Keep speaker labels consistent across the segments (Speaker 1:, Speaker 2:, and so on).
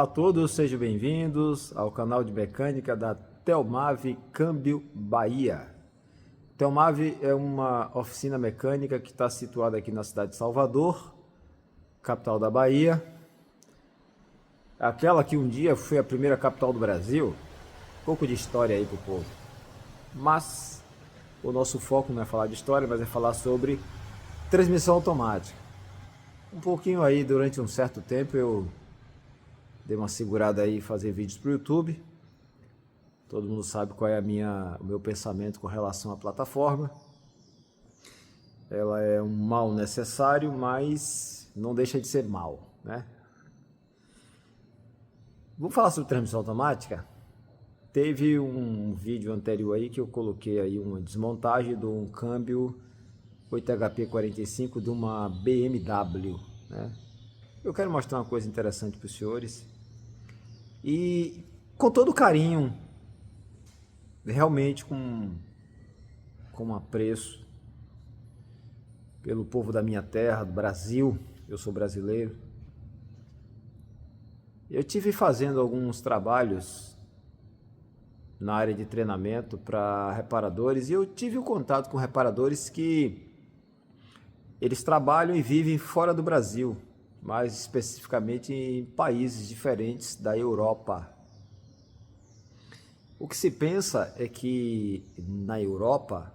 Speaker 1: Olá a todos, sejam bem-vindos ao canal de mecânica da Telmave Câmbio Bahia. Telmave é uma oficina mecânica que está situada aqui na cidade de Salvador, capital da Bahia. Aquela que um dia foi a primeira capital do Brasil. Um pouco de história aí pro povo. Mas o nosso foco não é falar de história, mas é falar sobre transmissão automática. Um pouquinho aí, durante um certo tempo, eu dei uma segurada aí em fazer vídeos para o YouTube. Todo mundo sabe qual é o meu pensamento com relação à plataforma. Ela é um mal necessário, mas não deixa de ser mal, né? Vamos falar sobre transmissão automática? Teve um vídeo anterior aí que eu coloquei aí uma desmontagem de um câmbio 8HP45 de uma BMW, né? Eu quero mostrar uma coisa interessante para os senhores e com todo carinho, realmente com apreço pelo povo da minha terra, do Brasil. Eu sou brasileiro. Eu tive fazendo alguns trabalhos na área de treinamento para reparadores e eu tive um contato com reparadores que eles trabalham e vivem fora do Brasil, mais especificamente em países diferentes da Europa. O que se pensa é que na Europa,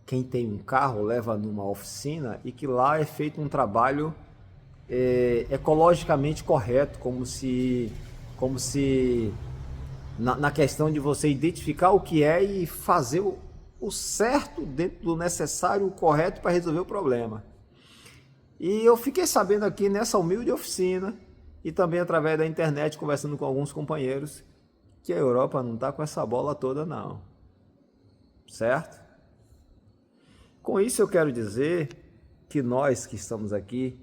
Speaker 1: quem tem um carro leva numa oficina e que lá é feito um trabalho ecologicamente correto, como se na questão de você identificar o que é e fazer o certo dentro do necessário, o correto para resolver o problema. E eu fiquei sabendo aqui nessa humilde oficina e também através da internet, conversando com alguns companheiros, que a Europa não está com essa bola toda não, certo? Com isso eu quero dizer que nós que estamos aqui,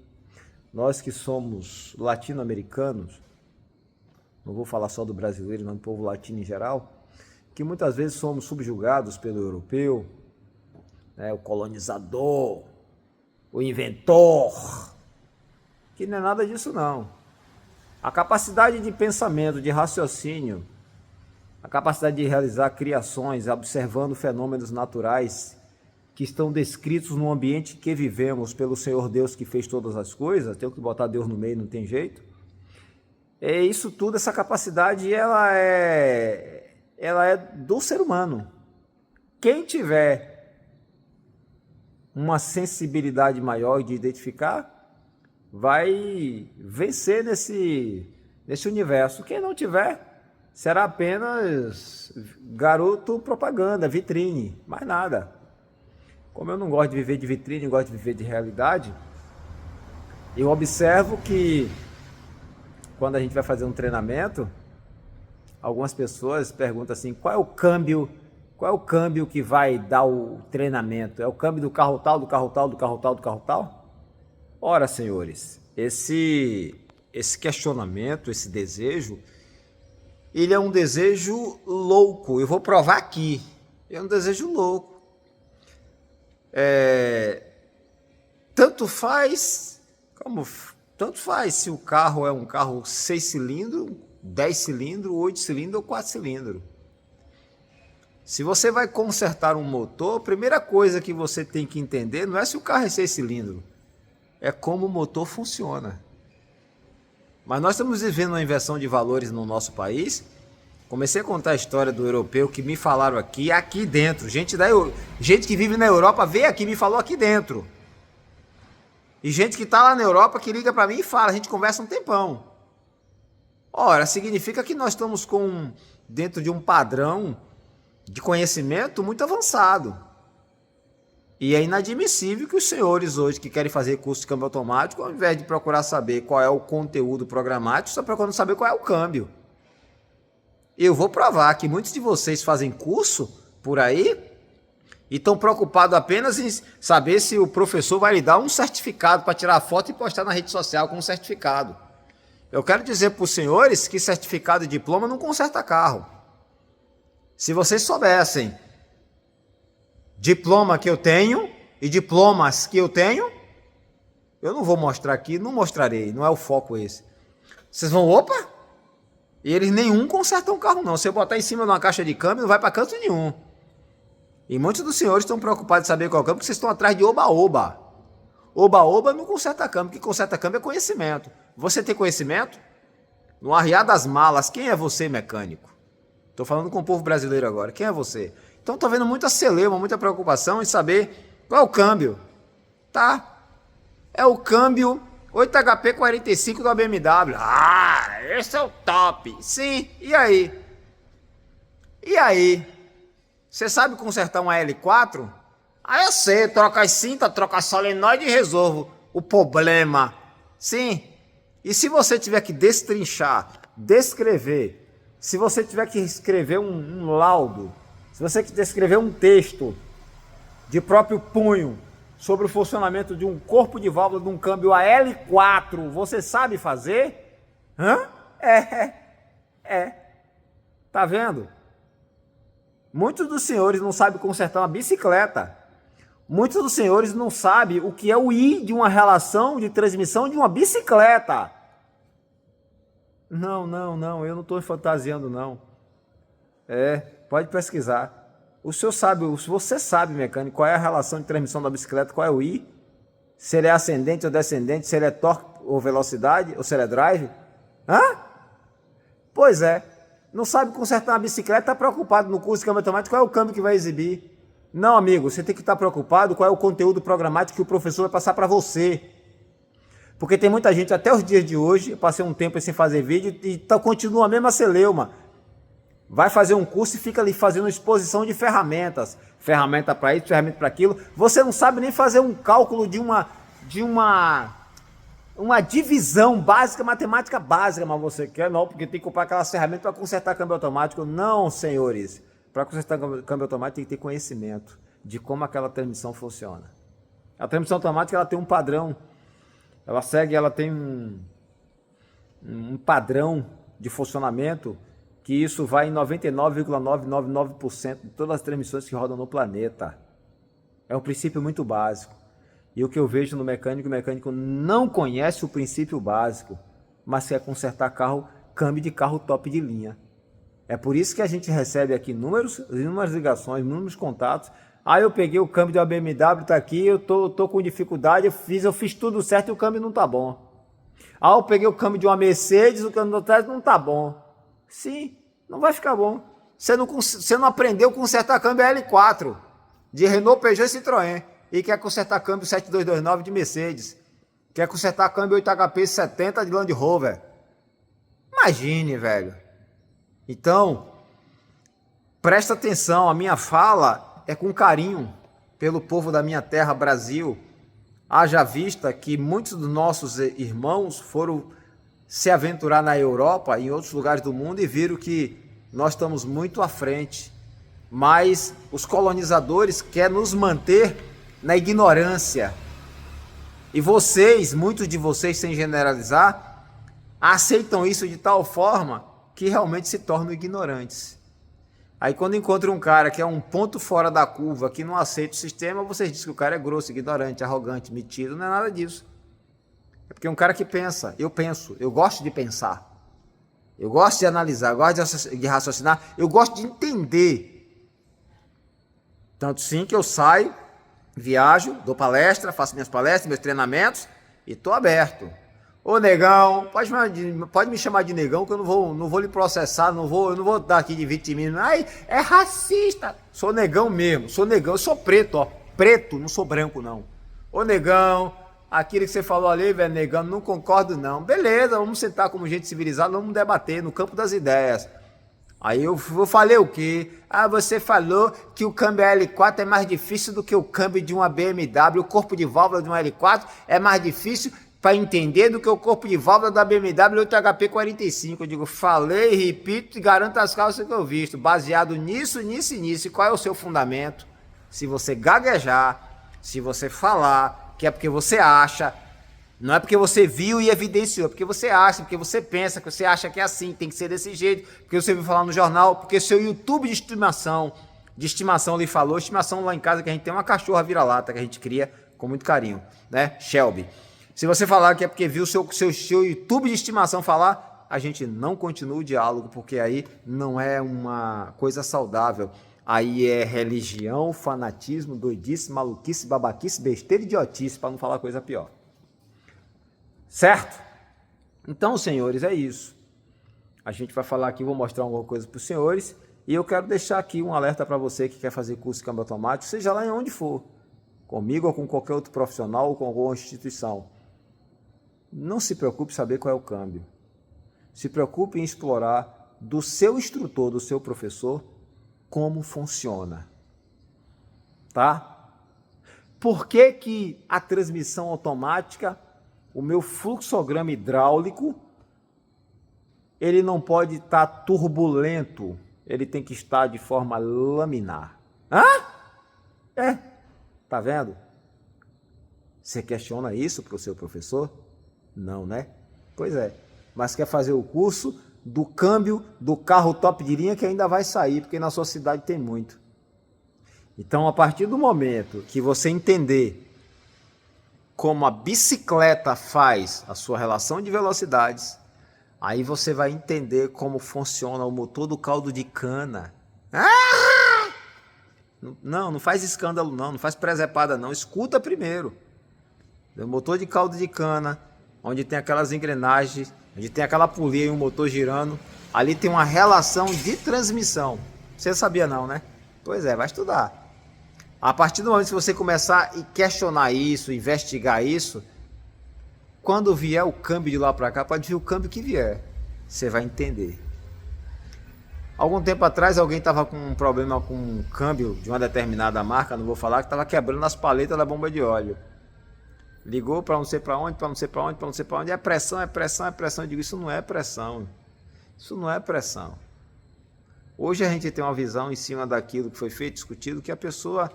Speaker 1: nós que somos latino-americanos, não vou falar só do brasileiro, mas do povo latino em geral, que muitas vezes somos subjugados pelo europeu, né, o colonizador, o inventor, que não é nada disso não. A capacidade de pensamento, de raciocínio, a capacidade de realizar criações, observando fenômenos naturais que estão descritos no ambiente que vivemos pelo Senhor Deus que fez todas as coisas, tem que botar Deus no meio, não tem jeito. É isso tudo, essa capacidade, ela é do ser humano. Quem tiver uma sensibilidade maior de identificar, vai vencer nesse universo. Quem não tiver, será apenas garoto propaganda, vitrine, mais nada. Como eu não gosto de viver de vitrine, gosto de viver de realidade, eu observo que quando a gente vai fazer um treinamento, algumas pessoas perguntam assim, qual é o câmbio que vai dar o treinamento? É o câmbio do carro tal, do carro tal, do carro tal, do carro tal? Ora, senhores, esse questionamento, esse desejo, ele é um desejo louco. Eu vou provar aqui. É um desejo louco. Tanto faz se o carro é um carro 6 cilindros, 10 cilindros, 8 cilindros ou 4 cilindros. Se você vai consertar um motor, a primeira coisa que você tem que entender não é se o carro é 6 cilindros, é como o motor funciona. Mas nós estamos vivendo uma inversão de valores no nosso país. Comecei a contar a história do europeu que me falaram aqui dentro. Gente que vive na Europa veio aqui e me falou aqui dentro. E gente que está lá na Europa que liga para mim e fala, a gente conversa um tempão. Ora, significa que nós estamos dentro de um padrão de conhecimento muito avançado. E é inadmissível que os senhores hoje que querem fazer curso de câmbio automático, ao invés de procurar saber qual é o conteúdo programático, estão procurando saber qual é o câmbio. Eu vou provar que muitos de vocês fazem curso por aí e estão preocupados apenas em saber se o professor vai lhe dar um certificado para tirar a foto e postar na rede social com um certificado. Eu quero dizer para os senhores que certificado e diploma não conserta carro. Se vocês soubessem diploma que eu tenho e diplomas que eu tenho, eu não vou mostrar aqui, não mostrarei, não é o foco esse. Vocês vão, opa! E eles nenhum consertam o carro, não. Se você botar em cima de uma caixa de câmbio, não vai para canto nenhum. E muitos dos senhores estão preocupados em saber qual é o câmbio, porque vocês estão atrás de oba-oba. Oba-oba não conserta câmbio, o que conserta câmbio é conhecimento. Você tem conhecimento? No arriar das malas, quem é você, mecânico? Estou falando com o povo brasileiro agora, quem é você? Então estou vendo muita celeuma, muita preocupação em saber qual é o câmbio. Tá? É o câmbio 8HP45 da BMW. Ah, esse é o top. Sim, e aí? E aí? Você sabe consertar uma L4? Ah, eu sei, troca as cintas, troca a solenoide e resolvo o problema. Sim. E se você tiver que destrinchar, descrever, se você tiver que escrever um laudo, se você tiver que escrever um texto de próprio punho sobre o funcionamento de um corpo de válvula de um câmbio a L4, você sabe fazer? Hã? Tá vendo? Muitos dos senhores não sabem consertar uma bicicleta. Muitos dos senhores não sabem o que é o I de uma relação de transmissão de uma bicicleta. Não, eu não estou fantasiando, não. Pode pesquisar. Você sabe, mecânico, qual é a relação de transmissão da bicicleta, qual é o I? Se ele é ascendente ou descendente, se ele é torque ou velocidade, ou se ele é drive? Hã? Pois é. Não sabe consertar uma bicicleta, está preocupado no curso de câmbio automático, qual é o câmbio que vai exibir? Não, amigo, você tem que estar preocupado qual é o conteúdo programático que o professor vai passar para você. Porque tem muita gente, até os dias de hoje, eu passei um tempo sem fazer vídeo e continua a mesma celeuma. Vai fazer um curso e fica ali fazendo exposição de ferramentas. Ferramenta para isso, ferramenta para aquilo. Você não sabe nem fazer um cálculo de uma divisão básica, matemática básica, mas você quer não, porque tem que comprar aquelas ferramentas para consertar câmbio automático. Não, senhores. Para consertar câmbio automático tem que ter conhecimento de como aquela transmissão funciona. A transmissão automática ela tem um padrão. Ela tem um padrão de funcionamento que isso vai em 99,999% de todas as transmissões que rodam no planeta. É um princípio muito básico. E o que eu vejo no mecânico, o mecânico não conhece o princípio básico, mas quer consertar câmbio de carro top de linha. É por isso que a gente recebe aqui inúmeras ligações, inúmeros contatos. Ah, eu peguei o câmbio da BMW, tá aqui, eu tô com dificuldade, eu fiz tudo certo e o câmbio não tá bom. Ah, eu peguei o câmbio de uma Mercedes, o câmbio do trás não tá bom. Sim, não vai ficar bom. Você não aprendeu a consertar câmbio L4 de Renault, Peugeot e Citroën e quer consertar câmbio 7229 de Mercedes. Quer consertar câmbio 8HP70 de Land Rover. Imagine, velho. Então, presta atenção, a minha fala é com carinho pelo povo da minha terra, Brasil. Haja vista que muitos dos nossos irmãos foram se aventurar na Europa e em outros lugares do mundo e viram que nós estamos muito à frente. Mas os colonizadores querem nos manter na ignorância. E vocês, muitos de vocês, sem generalizar, aceitam isso de tal forma que realmente se tornam ignorantes. Aí quando encontra um cara que é um ponto fora da curva, que não aceita o sistema, vocês dizem que o cara é grosso, ignorante, arrogante, metido, não é nada disso. É porque é um cara que pensa, eu penso, eu gosto de pensar, eu gosto de analisar, eu gosto de raciocinar, eu gosto de entender. Tanto sim que eu saio, viajo, dou palestra, faço minhas palestras, meus treinamentos e estou aberto. Ô negão, pode me chamar de negão que eu não vou lhe processar, eu não vou dar aqui de vitimismo. Ai, é racista. Sou negão mesmo, sou negão, eu sou preto, ó. Preto, não sou branco não. Ô negão, aquilo que você falou ali, velho, negão, não concordo não. Beleza, vamos sentar como gente civilizada, vamos debater no campo das ideias. Aí eu falei o quê? Ah, você falou que o câmbio L4 é mais difícil do que o câmbio de uma BMW, o corpo de válvula de uma L4 é mais difícil para entender do que o corpo de válvula da BMW 8HP45. Eu digo, falei, repito e garanto as causas que eu visto. Baseado nisso. E qual é o seu fundamento? Se você gaguejar, se você falar, que é porque você acha, não é porque você viu e evidenciou, é porque você acha, porque você pensa, que você acha que é assim, tem que ser desse jeito, porque você viu falar no jornal, porque seu YouTube de estimação lhe falou, estimação lá em casa que a gente tem uma cachorra vira-lata que a gente cria com muito carinho, né? Shelby. Se você falar que é porque viu seu YouTube de estimação falar, a gente não continua o diálogo, porque aí não é uma coisa saudável. Aí é religião, fanatismo, doidice, maluquice, babaquice, besteira e idiotice, para não falar coisa pior. Certo? Então, senhores, é isso. A gente vai falar aqui, vou mostrar alguma coisa para os senhores, e eu quero deixar aqui um alerta para você que quer fazer curso de câmbio automático, seja lá em onde for, comigo ou com qualquer outro profissional ou com alguma instituição. Não se preocupe em saber qual é o câmbio. Se preocupe em explorar do seu instrutor, do seu professor, como funciona. Tá? Por que que a transmissão automática, o meu fluxograma hidráulico, ele não pode estar turbulento, ele tem que estar de forma laminar? Hã? Tá vendo? Você questiona isso para o seu professor? Não, né? Pois é. Mas quer fazer o curso do câmbio do carro top de linha que ainda vai sair, porque na sua cidade tem muito. Então, a partir do momento que você entender como a bicicleta faz a sua relação de velocidades, aí você vai entender como funciona o motor do caldo de cana. Não faz escândalo não faz presepada não, escuta primeiro. O motor de caldo de cana, onde tem aquelas engrenagens, onde tem aquela polia e um motor girando, ali tem uma relação de transmissão. Você sabia não, né? Pois é, vai estudar. A partir do momento que você começar a questionar isso, investigar isso, quando vier o câmbio de lá para cá, pode vir o câmbio que vier, você vai entender. Algum tempo atrás, alguém estava com um problema com um câmbio de uma determinada marca, não vou falar, que estava quebrando as paletas da bomba de óleo. Ligou para não sei para onde, para não sei para onde, para não sei para onde, é pressão, é pressão, é pressão. Eu digo, isso não é pressão. Isso não é pressão. Hoje a gente tem uma visão em cima daquilo que foi feito, discutido, que a pessoa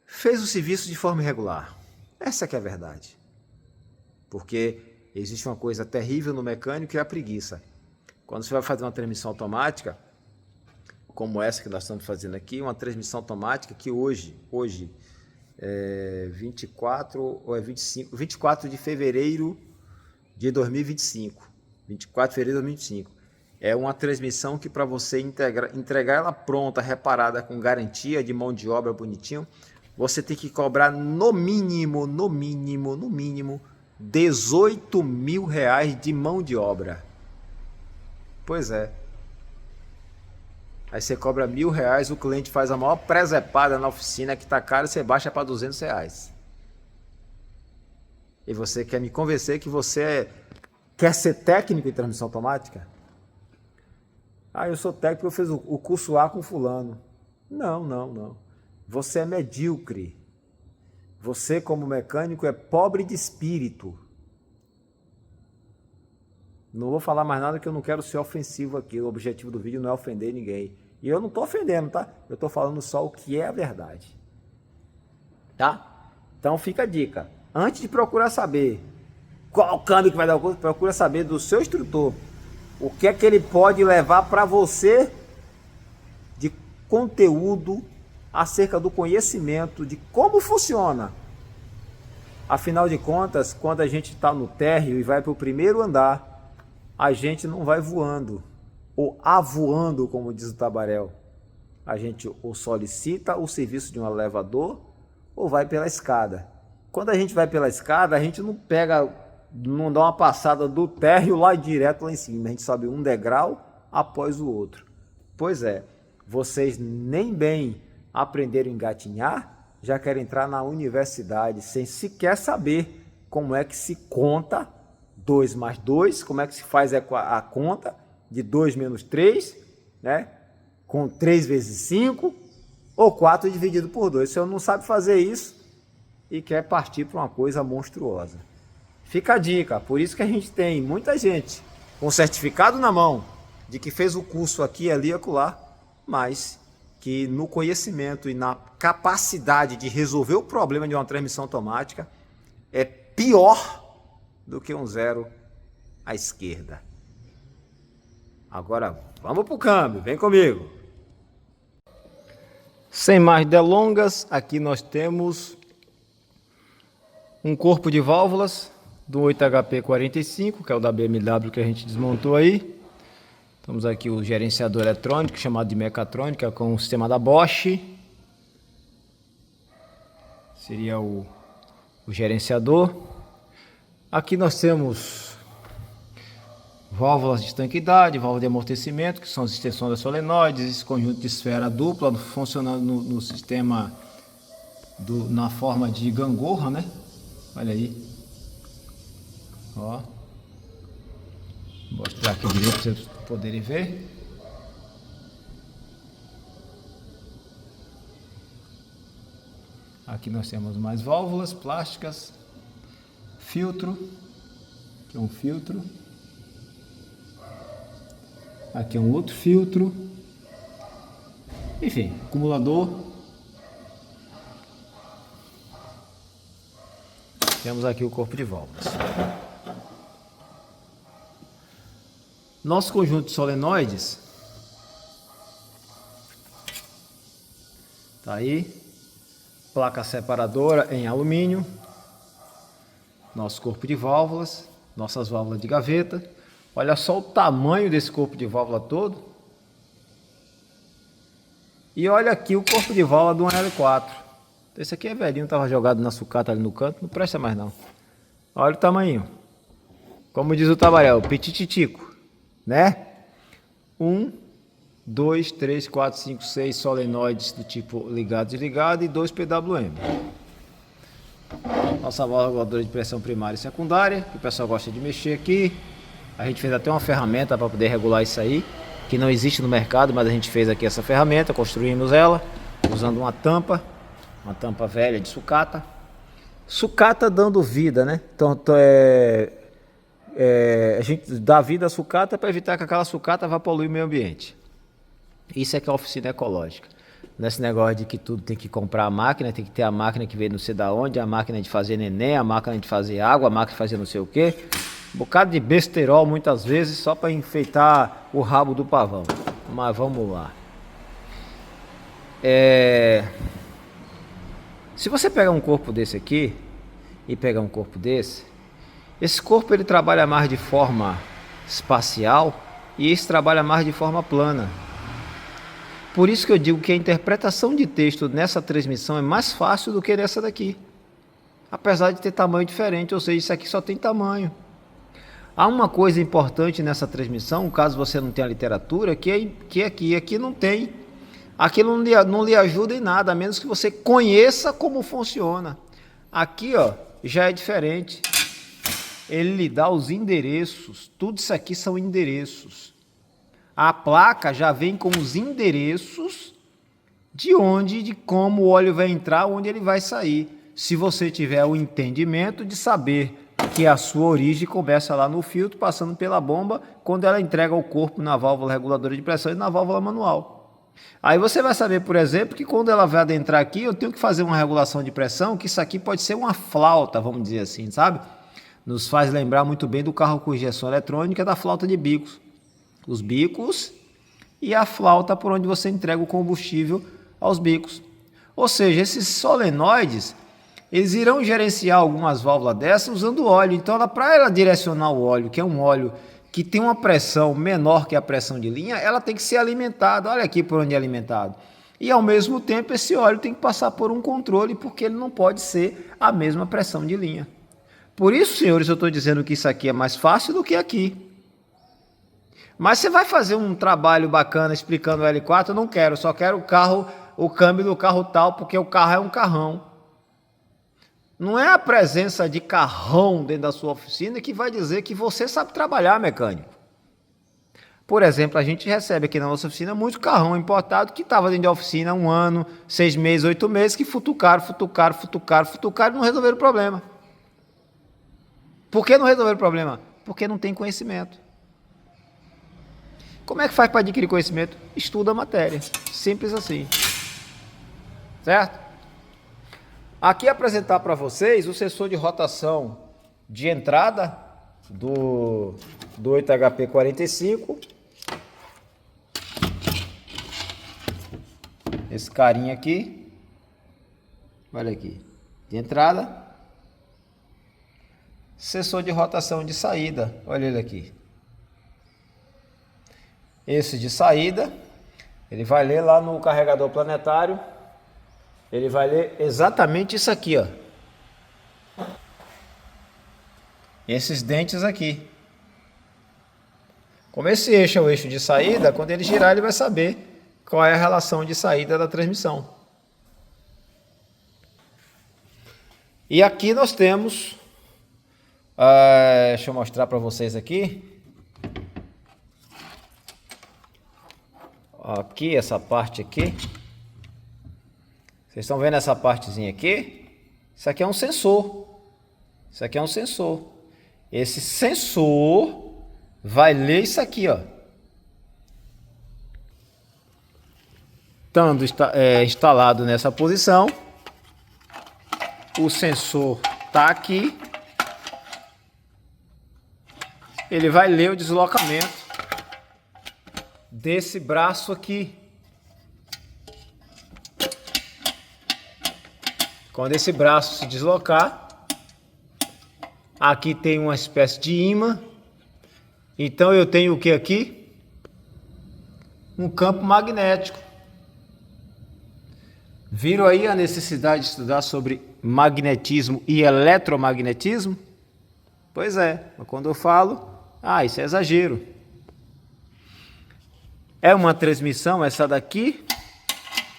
Speaker 1: fez o serviço de forma irregular. Essa que é a verdade. Porque existe uma coisa terrível no mecânico, que é a preguiça. Quando você vai fazer uma transmissão automática, como essa que nós estamos fazendo aqui, uma transmissão automática que hoje é 24 ou é 25, 24 de fevereiro de 2025. 24 de fevereiro de 2025. É uma transmissão que, para você entregar ela pronta, reparada, com garantia de mão de obra bonitinho, você tem que cobrar no mínimo 18 mil reais de mão de obra. Pois é. Aí você cobra R$1.000, o cliente faz a maior presepada na oficina que tá caro, você baixa para R$200. E você quer me convencer que você quer ser técnico em transmissão automática? Eu sou técnico, eu fiz o curso A com fulano. Não. Você é medíocre. Você, como mecânico, é pobre de espírito. Não vou falar mais nada, que eu não quero ser ofensivo aqui. O objetivo do vídeo não é ofender ninguém. E eu não estou ofendendo, tá? Eu estou falando só o que é a verdade. Tá? Então fica a dica. Antes de procurar saber qual câmbio que vai dar o curso, procura saber do seu instrutor. O que é que ele pode levar para você de conteúdo acerca do conhecimento de como funciona. Afinal de contas, quando a gente está no térreo e vai para o primeiro andar, a gente não vai voando, ou avoando, como diz o Tabarel. A gente ou solicita o serviço de um elevador, ou vai pela escada. Quando a gente vai pela escada, a gente não dá uma passada do térreo lá direto lá em cima. A gente sobe um degrau após o outro. Pois é, vocês nem bem aprenderam a engatinhar, já querem entrar na universidade sem sequer saber como é que se conta 2 mais 2, como é que se faz a conta de 2 menos 3, né? Com 3 vezes 5, ou 4 dividido por 2. Se você não sabe fazer isso e quer partir para uma coisa monstruosa. Fica a dica, por isso que a gente tem muita gente com certificado na mão de que fez o curso aqui, ali e acolá, mas que no conhecimento e na capacidade de resolver o problema de uma transmissão automática é pior do que um zero à esquerda. Agora vamos para o câmbio, vem comigo. Sem mais delongas, aqui nós temos Um corpo de válvulas do 8HP45, que é o da BMW que a gente desmontou aí. Temos aqui o gerenciador eletrônico, chamado de mecatrônica, com o sistema da Bosch. Seria o gerenciador. Aqui nós temos válvulas de estanqueidade, válvula de amortecimento, que são as extensões das solenoides, esse conjunto de esfera dupla, funcionando no sistema, na forma de gangorra, né? Olha aí. Ó. Vou mostrar aqui direito para vocês poderem ver. Aqui nós temos mais válvulas plásticas, filtro, que é um filtro. Aqui é um outro filtro. Enfim, acumulador. Temos aqui o corpo de válvulas. Nosso conjunto de solenoides tá aí. Placa separadora em alumínio. Nosso corpo de válvulas. Nossas válvulas de gaveta. Olha só o tamanho desse corpo de válvula todo. E olha aqui o corpo de válvula do L4. Esse aqui é velhinho, estava jogado na sucata ali no canto. Não presta mais não. Olha o tamanho. Como diz o Tabarel, pitititico, né? 1, 2, 3, 4, 5, 6 solenoides do tipo ligado e desligado e 2 PWM. Nossa válvula reguladora de pressão primária e secundária, que o pessoal gosta de mexer aqui. A gente fez até uma ferramenta para poder regular isso aí, que não existe no mercado, mas a gente fez aqui essa ferramenta, construímos ela, usando uma tampa velha de sucata. Sucata dando vida, né? Então a gente dá vida à sucata para evitar que aquela sucata vá poluir o meio ambiente. Isso é que é a oficina ecológica. Nesse negócio de que tudo tem que comprar a máquina, tem que ter a máquina que veio não sei da onde, a máquina de fazer neném, a máquina de fazer água, a máquina de fazer não sei o que. Um bocado de besterol muitas vezes só para enfeitar o rabo do pavão. Mas vamos lá. Se você pegar um corpo desse aqui e pegar um corpo desse, esse corpo ele trabalha mais de forma espacial e esse trabalha mais de forma plana. Por isso que eu digo que a interpretação de texto nessa transmissão é mais fácil do que nessa daqui. Apesar de ter tamanho diferente, ou seja, isso aqui só tem tamanho. Há uma coisa importante nessa transmissão, caso você não tenha literatura, que aqui não tem. Aquilo não lhe ajuda em nada, a menos que você conheça como funciona. Aqui, ó, já é diferente. Ele lhe dá os endereços. Tudo isso aqui são endereços. A placa já vem com os endereços de como o óleo vai entrar, onde ele vai sair. Se você tiver o entendimento de saber que a sua origem começa lá no filtro, passando pela bomba, quando ela entrega o corpo na válvula reguladora de pressão e na válvula manual. Aí você vai saber, por exemplo, que quando ela vai adentrar aqui, eu tenho que fazer uma regulação de pressão, que isso aqui pode ser uma flauta, vamos dizer assim, sabe? Nos faz lembrar muito bem do carro com injeção eletrônica, da flauta de bicos. Os bicos e a flauta por onde você entrega o combustível aos bicos. Ou seja, esses solenoides, eles irão gerenciar algumas válvulas dessas usando óleo. Então, para ela direcionar o óleo, que é um óleo que tem uma pressão menor que a pressão de linha, ela tem que ser alimentada. Olha aqui por onde é alimentado. E, ao mesmo tempo, esse óleo tem que passar por um controle, porque ele não pode ser a mesma pressão de linha. Por isso, senhores, eu estou dizendo que isso aqui é mais fácil do que aqui. Mas você vai fazer um trabalho bacana explicando o L4? Eu não quero, só quero o câmbio do carro tal, porque o carro é um carrão. Não é a presença de carrão dentro da sua oficina que vai dizer que você sabe trabalhar, mecânico. Por exemplo, a gente recebe aqui na nossa oficina muito carrão importado que estava dentro da oficina há 1 ano, 6 meses, 8 meses, que futucaram e não resolveram o problema. Por que não resolveram o problema? Porque não tem conhecimento. Como é que faz para adquirir conhecimento? Estuda a matéria. Simples assim. Certo? Aqui apresentar para vocês o sensor de rotação de entrada do 8HP45. Esse carinha aqui. Olha aqui. De entrada. sensor de rotação de saída. Olha ele aqui. Esse de saída, ele vai ler lá no carregador planetário. Ele vai ler exatamente isso aqui, ó. Esses dentes aqui. Como esse eixo é o eixo de saída, quando ele girar, ele vai saber qual é a relação de saída da transmissão. E aqui nós temos, deixa eu mostrar para vocês aqui. Aqui, essa parte aqui. Vocês estão vendo essa partezinha aqui? Isso aqui é um sensor. Isso aqui é um sensor. Esse sensor vai ler isso aqui, ó. Estando instalado nessa posição, o sensor está aqui. Ele vai ler o deslocamento desse braço aqui. Quando esse braço se deslocar, aqui tem uma espécie de ímã. Então eu tenho o que aqui? Um campo magnético. Viram aí a necessidade de estudar sobre magnetismo e eletromagnetismo? Pois é, mas quando eu falo, isso é exagero. É uma transmissão, essa daqui,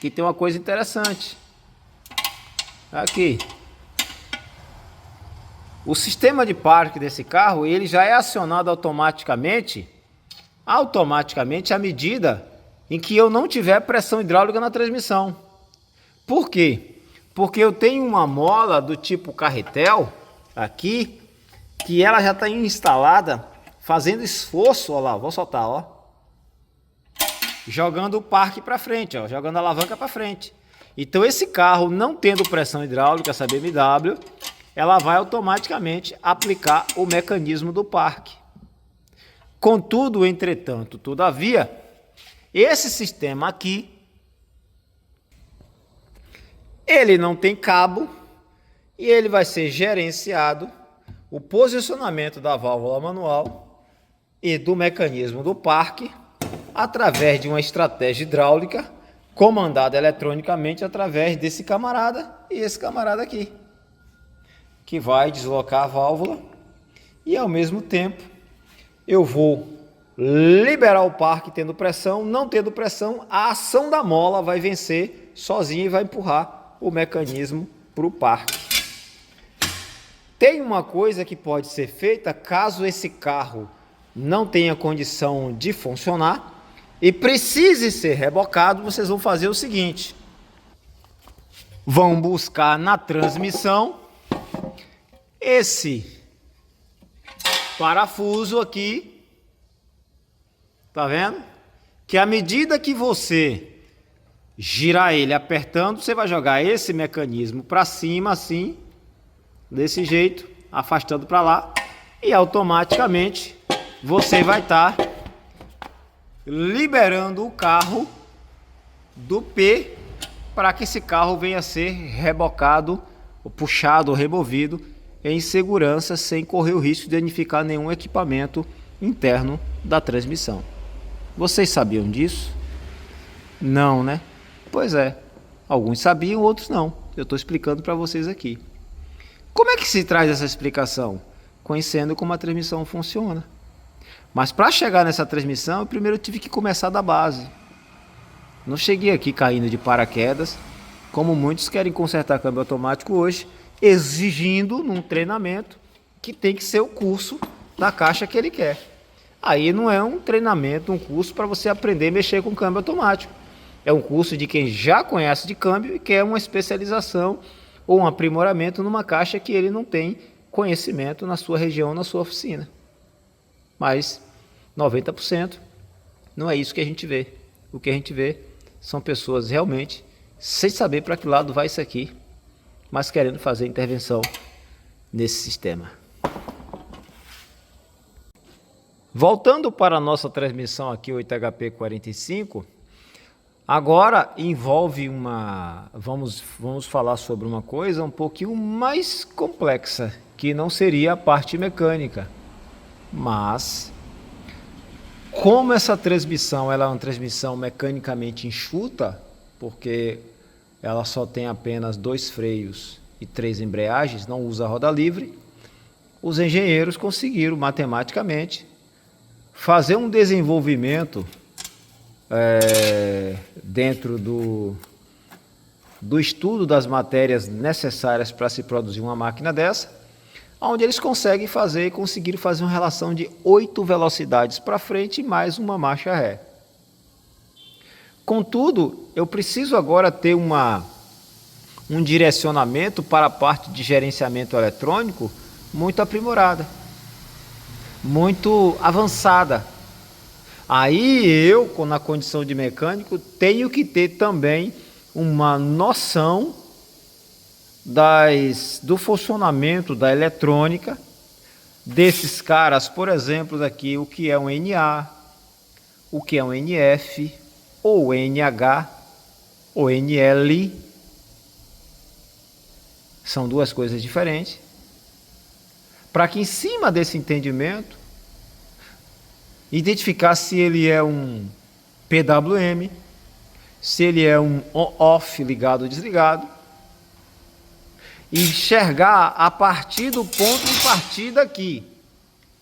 Speaker 1: que tem uma coisa interessante. Aqui. O sistema de parque desse carro, ele já é acionado automaticamente à medida em que eu não tiver pressão hidráulica na transmissão. Por quê? Porque eu tenho uma mola do tipo carretel aqui, que ela já está instalada, fazendo esforço, ó lá, vou soltar, ó. Jogando o parque para frente, ó, jogando a alavanca para frente. Então esse carro, não tendo pressão hidráulica, essa BMW, ela vai automaticamente aplicar o mecanismo do parque. Contudo, entretanto, todavia, esse sistema aqui, ele não tem cabo e ele vai ser gerenciado, o posicionamento da válvula manual e do mecanismo do parque, através de uma estratégia hidráulica comandada eletronicamente através desse camarada e esse camarada aqui, que vai deslocar a válvula e ao mesmo tempo eu vou liberar o parque tendo pressão. Não tendo pressão, a ação da mola vai vencer sozinha e vai empurrar o mecanismo para o parque. Tem uma coisa que pode ser feita caso esse carro não tenha condição de funcionar e precise ser rebocado. Vocês vão fazer o seguinte: vão buscar na transmissão esse parafuso aqui, tá vendo? Que à medida que você girar ele apertando, você vai jogar esse mecanismo para cima assim, desse jeito, afastando para lá, e automaticamente você vai estar liberando o carro do P para que esse carro venha a ser rebocado, puxado, removido em segurança, sem correr o risco de danificar nenhum equipamento interno da transmissão. Vocês sabiam disso? Não, né? Pois é, alguns sabiam, outros não. Eu estou explicando para vocês aqui. Como é que se traz essa explicação? Conhecendo como a transmissão funciona. Mas para chegar nessa transmissão, eu primeiro tive que começar da base. Não cheguei aqui caindo de paraquedas, como muitos querem consertar câmbio automático hoje, exigindo num treinamento que tem que ser o curso da caixa que ele quer. Aí não é um treinamento, um curso para você aprender a mexer com câmbio automático. É um curso de quem já conhece de câmbio e quer uma especialização ou um aprimoramento numa caixa que ele não tem conhecimento na sua região, na sua oficina. Mas 90% não é isso que a gente vê. O que a gente vê são pessoas realmente sem saber para que lado vai isso aqui, mas querendo fazer intervenção nesse sistema. Voltando para a nossa transmissão aqui, 8HP45, agora envolve vamos falar sobre uma coisa um pouquinho mais complexa, que não seria a parte mecânica. Mas, como essa transmissão ela é uma transmissão mecanicamente enxuta, porque ela só tem apenas 2 freios e 3 embreagens, não usa roda livre, os engenheiros conseguiram matematicamente fazer um desenvolvimento dentro do estudo das matérias necessárias para se produzir uma máquina dessa, onde eles conseguiram fazer uma relação de 8 velocidades para frente e mais uma marcha ré. Contudo, eu preciso agora ter um direcionamento para a parte de gerenciamento eletrônico muito aprimorada, muito avançada. Aí eu, na condição de mecânico, tenho que ter também uma noção do funcionamento da eletrônica desses caras, por exemplo, daqui, o que é um NA, o que é um NF, ou NH, ou NL. São 2 coisas diferentes. Para que em cima desse entendimento, identificar se ele é um PWM, se ele é um on-off ligado ou desligado, e enxergar a partir do ponto de partida aqui,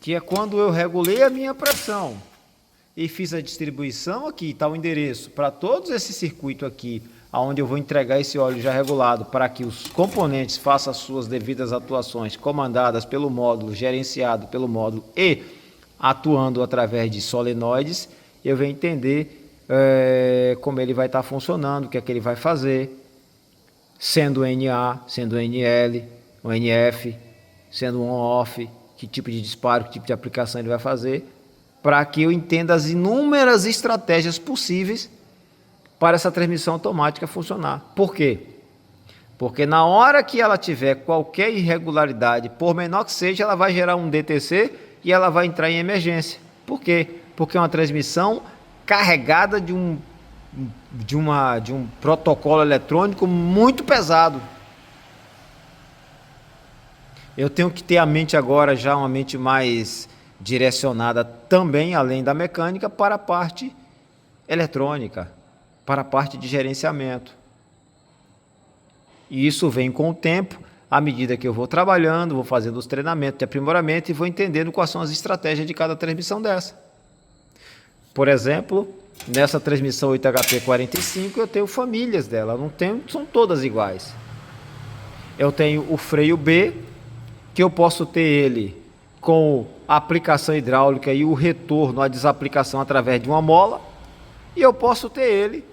Speaker 1: que é quando eu regulei a minha pressão e fiz a distribuição aqui, está o endereço para todos esse circuito aqui, onde eu vou entregar esse óleo já regulado para que os componentes façam as suas devidas atuações, comandadas pelo módulo, gerenciado pelo módulo e atuando através de solenoides. Eu venho entender como ele vai estar funcionando, o que é que ele vai fazer, sendo NA, sendo NL, o NF, sendo on-off, que tipo de disparo, que tipo de aplicação ele vai fazer, para que eu entenda as inúmeras estratégias possíveis para essa transmissão automática funcionar. Por quê? Porque na hora que ela tiver qualquer irregularidade, por menor que seja, ela vai gerar um DTC e ela vai entrar em emergência. Por quê? Porque é uma transmissão carregada de um protocolo eletrônico muito pesado. Eu tenho que ter a mente agora já uma mente mais direcionada também, além da mecânica, para a parte eletrônica, para a parte de gerenciamento. E isso vem com o tempo, à medida que eu vou trabalhando, vou fazendo os treinamentos de aprimoramento e vou entendendo quais são as estratégias de cada transmissão dessa. Por exemplo, nessa transmissão 8HP45 eu tenho famílias dela, não são todas iguais. Eu tenho o freio B, que eu posso ter ele com a aplicação hidráulica e o retorno, a desaplicação através de uma mola, e eu posso ter ele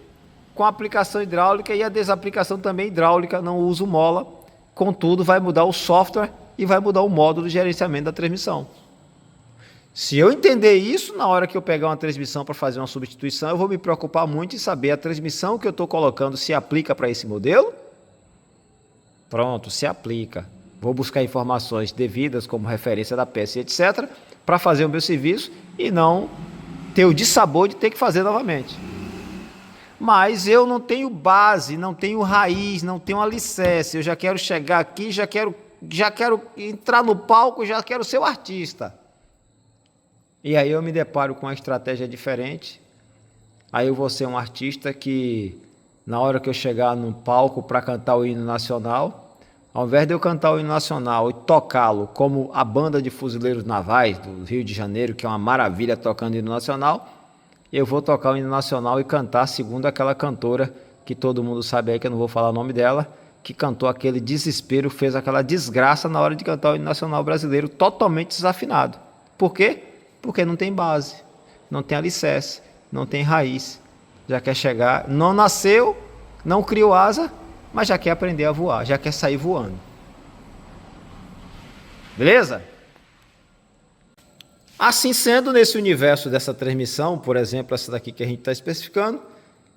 Speaker 1: com a aplicação hidráulica e a desaplicação também hidráulica, não uso mola, contudo vai mudar o software e vai mudar o módulo de gerenciamento da transmissão. Se eu entender isso, na hora que eu pegar uma transmissão para fazer uma substituição, eu vou me preocupar muito em saber a transmissão que eu estou colocando se aplica para esse modelo. Pronto, se aplica. Vou buscar informações devidas, como referência da peça, etc., para fazer o meu serviço e não ter o dissabor de ter que fazer novamente. Mas eu não tenho base, não tenho raiz, não tenho alicerce. Eu já quero chegar aqui, já quero entrar no palco, já quero ser o artista. E aí eu me deparo com uma estratégia diferente. Aí eu vou ser um artista que, na hora que eu chegar no palco para cantar o hino nacional, ao invés de eu cantar o hino nacional e tocá-lo como a banda de fuzileiros navais do Rio de Janeiro, que é uma maravilha tocando o hino nacional, eu vou tocar o hino nacional e cantar segundo aquela cantora que todo mundo sabe aí, que eu não vou falar o nome dela, que cantou aquele desespero, fez aquela desgraça na hora de cantar o hino nacional brasileiro, totalmente desafinado. Por quê? Porque não tem base, não tem alicerce, não tem raiz. Já quer chegar, não nasceu, não criou asa, mas já quer aprender a voar, já quer sair voando. Beleza? Assim sendo, nesse universo dessa transmissão, por exemplo, essa daqui que a gente está especificando,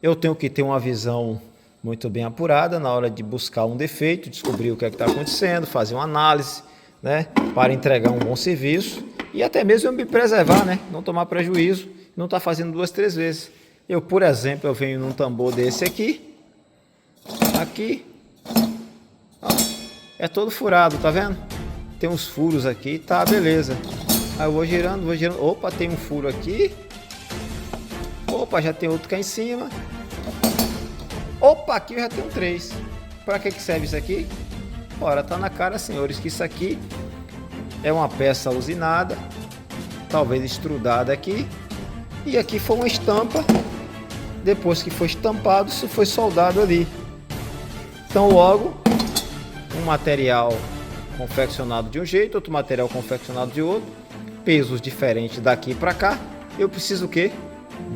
Speaker 1: eu tenho que ter uma visão muito bem apurada na hora de buscar um defeito, descobrir o que é que está acontecendo, fazer uma análise, né, para entregar um bom serviço e até mesmo eu me preservar, né, não tomar prejuízo, não estar fazendo 2, 3 vezes. Eu, por exemplo, eu venho num tambor desse aqui, ó, é todo furado, tá vendo? tem uns furos aqui, tá, beleza. Aí eu vou girando, opa, tem um furo aqui. Opa, já tem outro cá em cima. Opa, aqui eu já tenho 3. Para que serve isso aqui? Ora, tá na cara, senhores, que isso aqui é uma peça usinada, talvez estrudada aqui. E aqui foi uma estampa. Depois que foi estampado, isso foi soldado ali. Então logo, um material confeccionado de um jeito, outro material confeccionado de outro, pesos diferentes daqui para cá. Eu preciso o quê?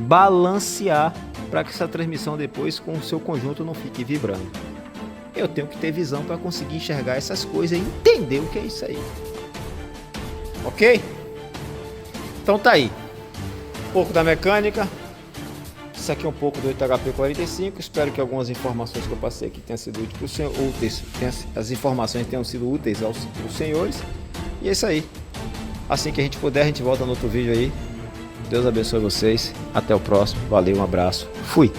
Speaker 1: Balancear para que essa transmissão depois com o seu conjunto não fique vibrando. Eu tenho que ter visão para conseguir enxergar essas coisas e entender o que é isso aí. Ok? Então tá aí. Um pouco da mecânica. Isso aqui é um pouco do 8HP45. Espero que algumas informações que eu passei aqui tenham sido úteis para o senhor, as informações tenham sido úteis aos senhores. E é isso aí. Assim que a gente puder, a gente volta no outro vídeo aí. Deus abençoe vocês. Até o próximo. Valeu, um abraço. Fui.